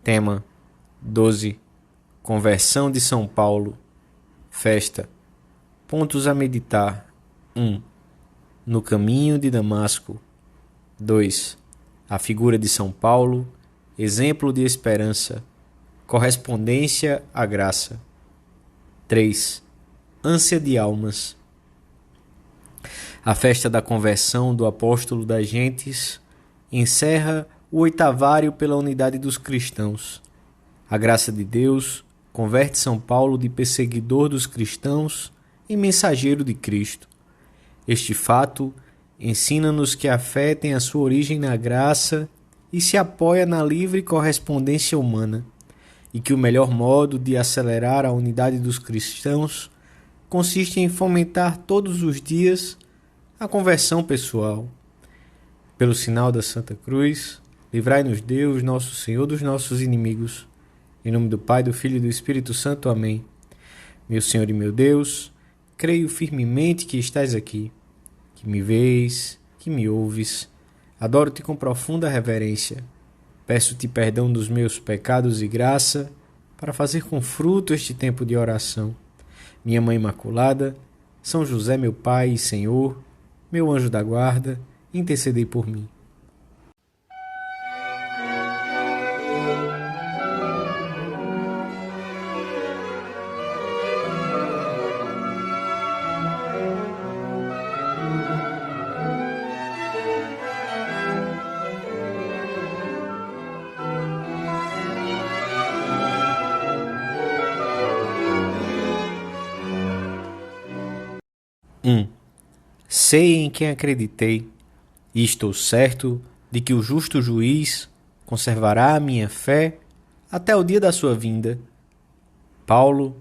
Tema 12. Conversão de São Paulo. Festa. Pontos a meditar. 1. No caminho de Damasco. 2. A figura de São Paulo, exemplo de esperança, correspondência à graça. 3. Ânsia de almas. A festa da conversão do apóstolo das gentes encerra o oitavário pela unidade dos cristãos. A graça de Deus converte São Paulo de perseguidor dos cristãos em mensageiro de Cristo. Este fato ensina-nos que a fé tem a sua origem na graça e se apoia na livre correspondência humana, e que o melhor modo de acelerar a unidade dos cristãos consiste em fomentar todos os dias a conversão pessoal. Pelo sinal da Santa Cruz, livrai-nos Deus, nosso Senhor, dos nossos inimigos. Em nome do Pai, do Filho e do Espírito Santo. Amém. Meu Senhor e meu Deus, creio firmemente que estás aqui, que me vês, que me ouves. Adoro-te com profunda reverência. Peço-te perdão dos meus pecados e graça para fazer com fruto este tempo de oração. Minha Mãe Imaculada, São José, meu Pai e Senhor, meu anjo da guarda, intercedei por mim. Sei em quem acreditei, e estou certo de que o justo juiz conservará a minha fé até o dia da sua vinda. Paulo,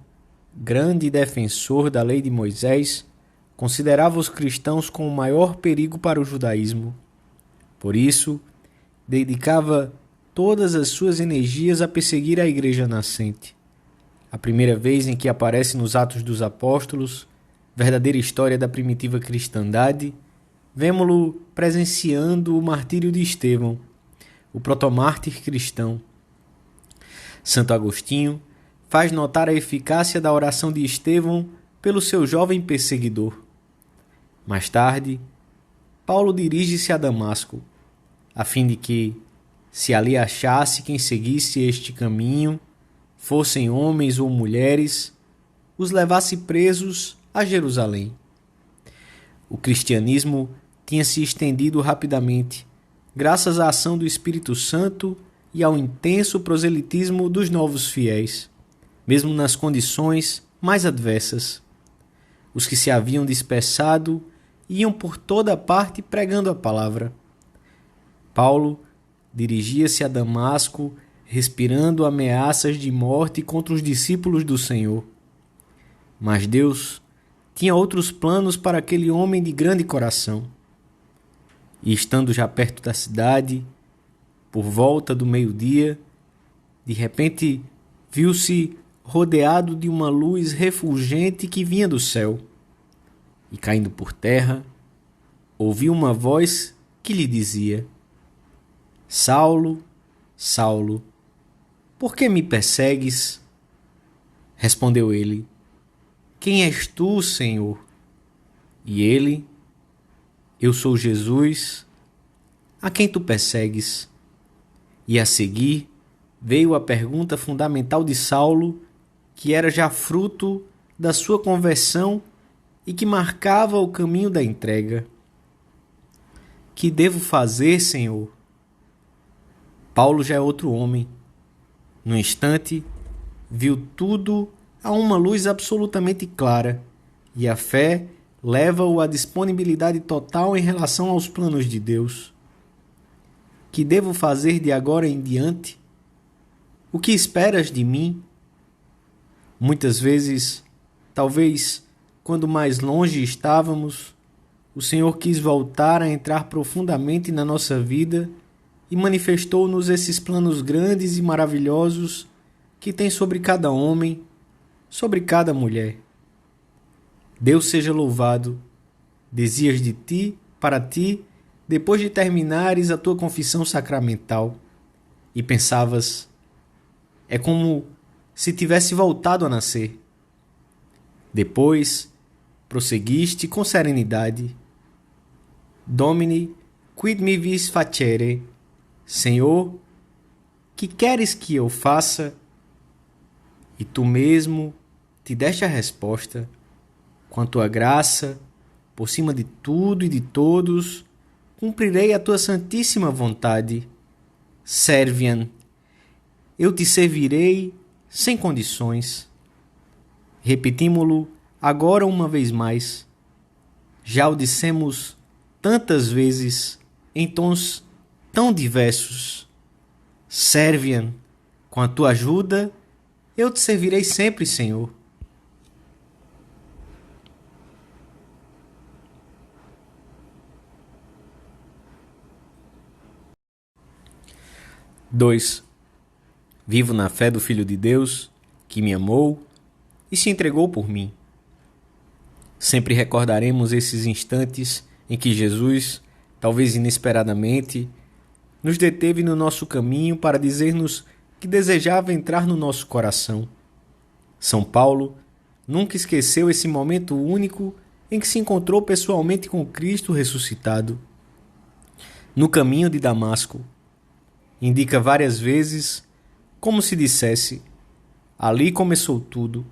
grande defensor da lei de Moisés, considerava os cristãos como o maior perigo para o judaísmo. Por isso, dedicava todas as suas energias a perseguir a igreja nascente. A primeira vez em que aparece nos Atos dos Apóstolos, verdadeira história da primitiva cristandade, vemo-lo presenciando o martírio de Estevão, o protomártir cristão. Santo Agostinho faz notar a eficácia da oração de Estevão pelo seu jovem perseguidor. Mais tarde, Paulo dirige-se a Damasco, a fim de que, se ali achasse quem seguisse este caminho, fossem homens ou mulheres, os levasse presos a Jerusalém. O cristianismo tinha se estendido rapidamente, graças à ação do Espírito Santo e ao intenso proselitismo dos novos fiéis, mesmo nas condições mais adversas. Os que se haviam dispersado iam por toda parte pregando a palavra. Paulo dirigia-se a Damasco, respirando ameaças de morte contra os discípulos do Senhor. Mas Deus tinha outros planos para aquele homem de grande coração. E estando já perto da cidade, por volta do meio-dia, de repente viu-se rodeado de uma luz refulgente que vinha do céu. E caindo por terra, ouviu uma voz que lhe dizia: Saulo, Saulo, por que me persegues? Respondeu ele: Quem és tu, Senhor? E ele: Eu sou Jesus, a quem tu persegues. E a seguir veio a pergunta fundamental de Saulo, que era já fruto da sua conversão e que marcava o caminho da entrega. Que devo fazer, Senhor? Paulo já é outro homem. No instante, viu tudo a uma luz absolutamente clara, e a fé leva-o à disponibilidade total em relação aos planos de Deus. Que devo fazer de agora em diante? O que esperas de mim? Muitas vezes, talvez quando mais longe estávamos, o Senhor quis voltar a entrar profundamente na nossa vida e manifestou-nos esses planos grandes e maravilhosos que tem sobre cada homem, sobre cada mulher. Deus seja louvado. Dizias de ti, para ti, depois de terminares a tua confissão sacramental, e pensavas: É como se tivesse voltado a nascer. Depois, prosseguiste com serenidade. Domine, quid me vis facere? Senhor, que queres que eu faça? E tu mesmo te deste a resposta. Com a tua graça, por cima de tudo e de todos, cumprirei a tua santíssima vontade. Serviam, eu te servirei sem condições. Repetimos-lo agora uma vez mais. Já o dissemos tantas vezes, em tons tão diversos. Serviam, com a tua ajuda, eu te servirei sempre, Senhor. Dois. Vivo na fé do Filho de Deus, que me amou e se entregou por mim. Sempre recordaremos esses instantes em que Jesus, talvez inesperadamente, nos deteve no nosso caminho para dizer-nos que desejava entrar no nosso coração. São Paulo nunca esqueceu esse momento único em que se encontrou pessoalmente com Cristo ressuscitado. No caminho de Damasco, indica várias vezes como se dissesse: ali começou tudo.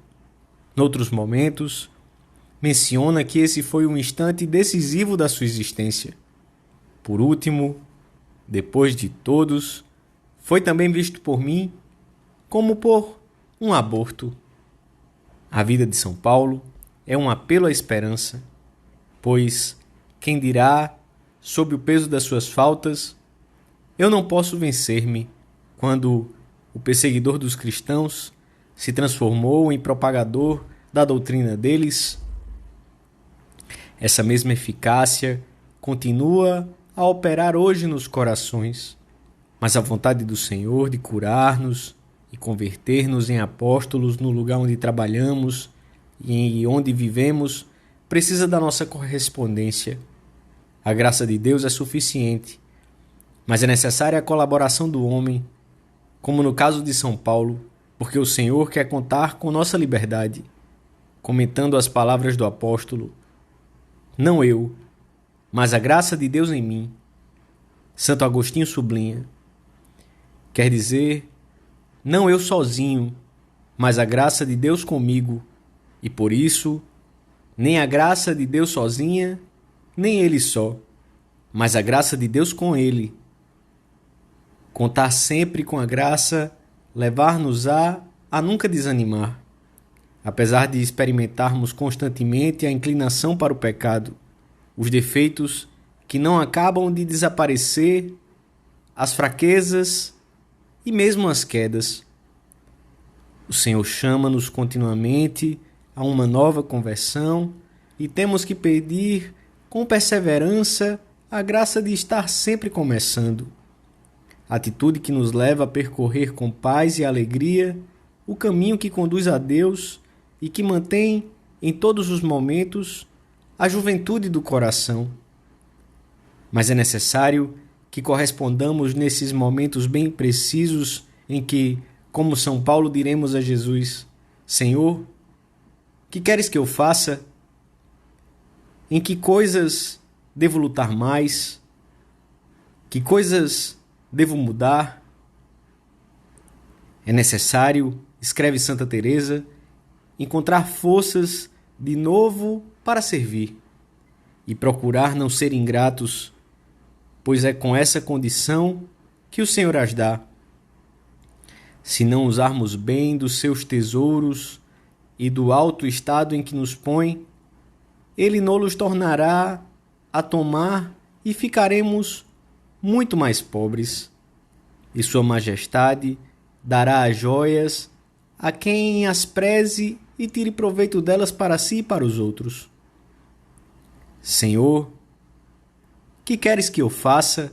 Noutros momentos, menciona que esse foi um instante decisivo da sua existência. Por último, depois de todos, foi também visto por mim como por um aborto. A vida de São Paulo é um apelo à esperança, pois quem dirá, sob o peso das suas faltas, eu não posso vencer-me, quando o perseguidor dos cristãos se transformou em propagador da doutrina deles? Essa mesma eficácia continua a operar hoje nos corações, mas a vontade do Senhor de curar-nos e converter-nos em apóstolos no lugar onde trabalhamos e onde vivemos precisa da nossa correspondência. A graça de Deus é suficiente, mas é necessária a colaboração do homem, como no caso de São Paulo, porque o Senhor quer contar com nossa liberdade. Comentando as palavras do apóstolo: não eu, mas a graça de Deus em mim. Santo Agostinho sublinha: quer dizer, não eu sozinho, mas a graça de Deus comigo, e por isso, nem a graça de Deus sozinha, nem ele só, mas a graça de Deus com ele. Contar sempre com a graça levar-nos-á a nunca desanimar, apesar de experimentarmos constantemente a inclinação para o pecado, os defeitos que não acabam de desaparecer, as fraquezas e mesmo as quedas. O Senhor chama-nos continuamente a uma nova conversão e temos que pedir com perseverança a graça de estar sempre começando. Atitude que nos leva a percorrer com paz e alegria o caminho que conduz a Deus e que mantém em todos os momentos a juventude do coração. Mas é necessário que correspondamos nesses momentos bem precisos em que, como São Paulo, diremos a Jesus: Senhor, que queres que eu faça? Em que coisas devo lutar mais? Que coisas devo mudar? É necessário, escreve Santa Teresa, encontrar forças de novo para servir e procurar não ser ingratos, pois é com essa condição que o Senhor as dá. Se não usarmos bem dos seus tesouros e do alto estado em que nos põe, Ele nos tornará a tomar e ficaremos muito mais pobres, e Sua Majestade dará as joias a quem as preze e tire proveito delas para si e para os outros. Senhor, que queres que eu faça?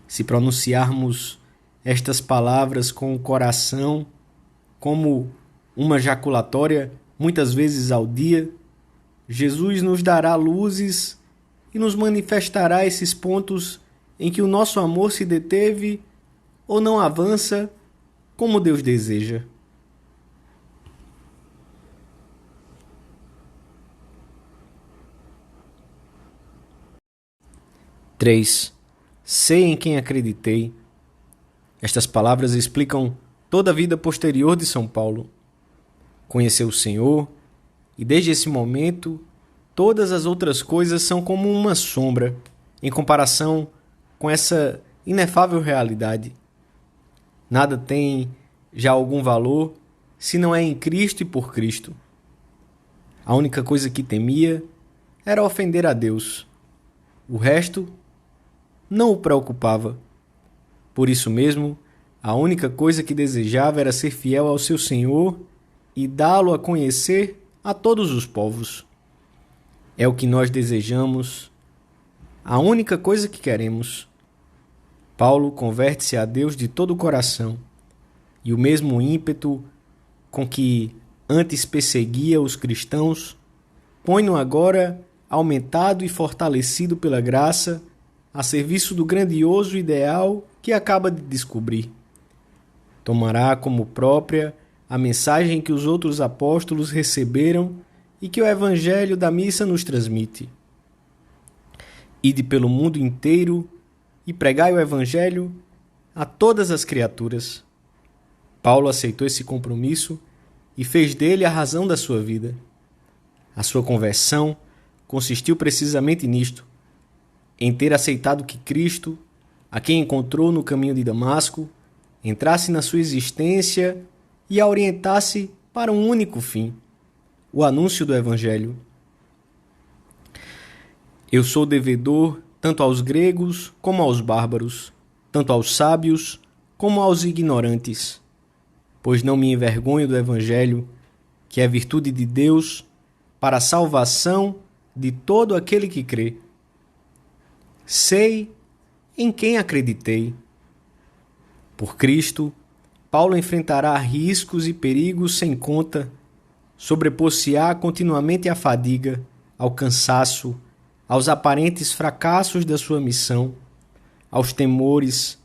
Se pronunciarmos estas palavras com o coração, como uma jaculatória, muitas vezes ao dia, Jesus nos dará luzes e nos manifestará esses pontos em que o nosso amor se deteve ou não avança como Deus deseja. 3. Sei em quem acreditei. Estas palavras explicam toda a vida posterior de São Paulo. Conheceu o Senhor e desde esse momento todas as outras coisas são como uma sombra em comparação com essa inefável realidade. Nada tem já algum valor se não é em Cristo e por Cristo. A única coisa que temia era ofender a Deus. O resto não o preocupava. Por isso mesmo, a única coisa que desejava era ser fiel ao seu Senhor e dá-lo a conhecer a todos os povos. É o que nós desejamos, a única coisa que queremos. Paulo converte-se a Deus de todo o coração, e o mesmo ímpeto com que antes perseguia os cristãos, põe-no agora, aumentado e fortalecido pela graça, a serviço do grandioso ideal que acaba de descobrir. Tomará como própria a mensagem que os outros apóstolos receberam e que o Evangelho da Missa nos transmite. Ide pelo mundo inteiro e pregai o Evangelho a todas as criaturas. Paulo aceitou esse compromisso e fez dele a razão da sua vida. A sua conversão consistiu precisamente nisto, em ter aceitado que Cristo, a quem encontrou no caminho de Damasco, entrasse na sua existência e a orientasse para um único fim, o anúncio do Evangelho. Eu sou devedor tanto aos gregos como aos bárbaros, tanto aos sábios como aos ignorantes, pois não me envergonho do Evangelho, que é virtude de Deus para a salvação de todo aquele que crê. Sei em quem acreditei. Por Cristo, Paulo enfrentará riscos e perigos sem conta, sobrepor-se-á continuamente à fadiga, ao cansaço, aos aparentes fracassos da sua missão, aos temores,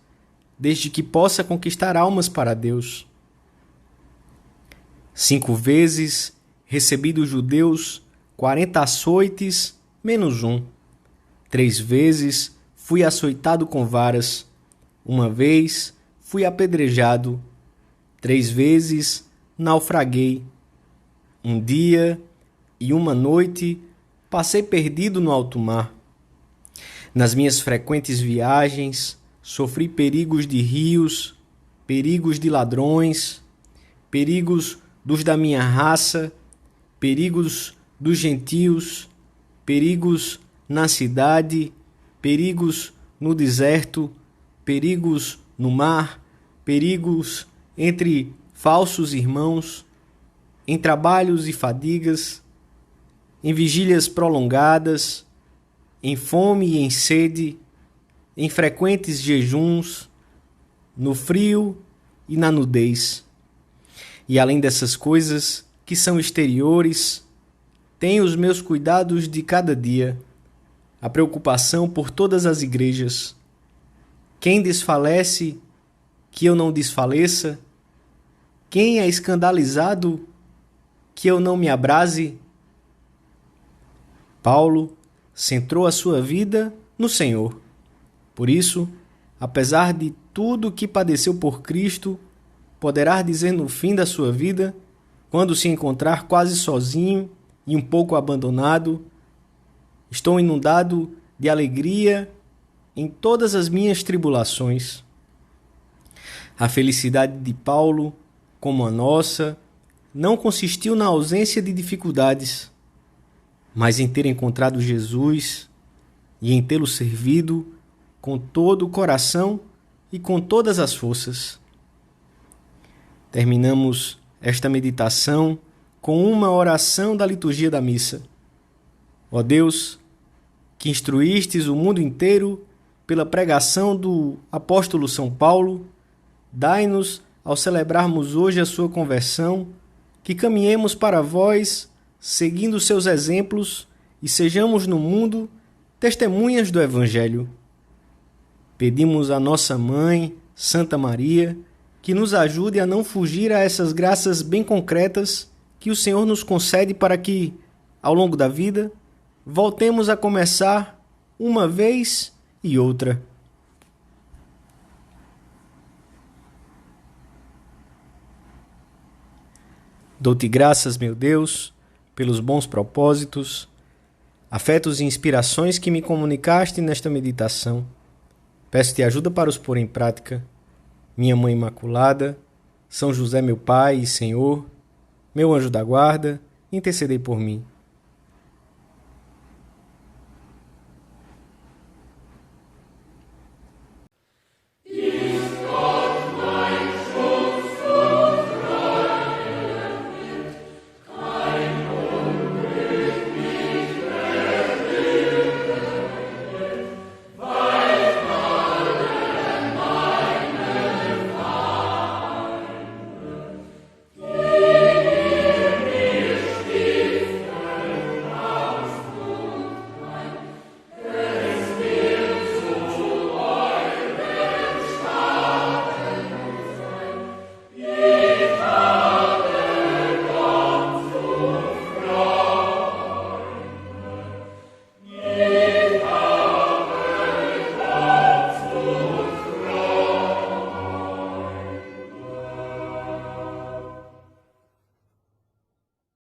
desde que possa conquistar almas para Deus. 5 vezes recebi dos judeus 40 açoites menos 1. 3 vezes fui açoitado com varas. 1 vez fui apedrejado. 3 vezes naufraguei. 1 dia e 1 noite passei perdido no alto mar. Nas minhas frequentes viagens, sofri perigos de rios, perigos de ladrões, perigos dos da minha raça, perigos dos gentios, perigos na cidade, perigos no deserto, perigos no mar, perigos entre falsos irmãos, em trabalhos e fadigas, em vigílias prolongadas, em fome e em sede, em frequentes jejuns, no frio e na nudez. E além dessas coisas que são exteriores, tenho os meus cuidados de cada dia, a preocupação por todas as igrejas. Quem desfalece, que eu não desfaleça? Quem é escandalizado, que eu não me abrase? Paulo centrou a sua vida no Senhor. Por isso, apesar de tudo que padeceu por Cristo, poderá dizer no fim da sua vida, quando se encontrar quase sozinho e um pouco abandonado: estou inundado de alegria em todas as minhas tribulações. A felicidade de Paulo, como a nossa, não consistiu na ausência de dificuldades, mas em ter encontrado Jesus e em tê-lo servido com todo o coração e com todas as forças. Terminamos esta meditação com uma oração da liturgia da missa. Ó Deus, que instruístes o mundo inteiro pela pregação do apóstolo São Paulo, dai-nos, ao celebrarmos hoje a sua conversão, que caminhemos para vós, seguindo seus exemplos, e sejamos no mundo testemunhas do Evangelho. Pedimos à nossa Mãe, Santa Maria, que nos ajude a não fugir a essas graças bem concretas que o Senhor nos concede para que, ao longo da vida, voltemos a começar uma vez e outra. Dou-te graças, meu Deus, pelos bons propósitos, afetos e inspirações que me comunicaste nesta meditação. Peço-te ajuda para os pôr em prática. Minha Mãe Imaculada, São José meu Pai e Senhor, meu anjo da guarda, intercedei por mim.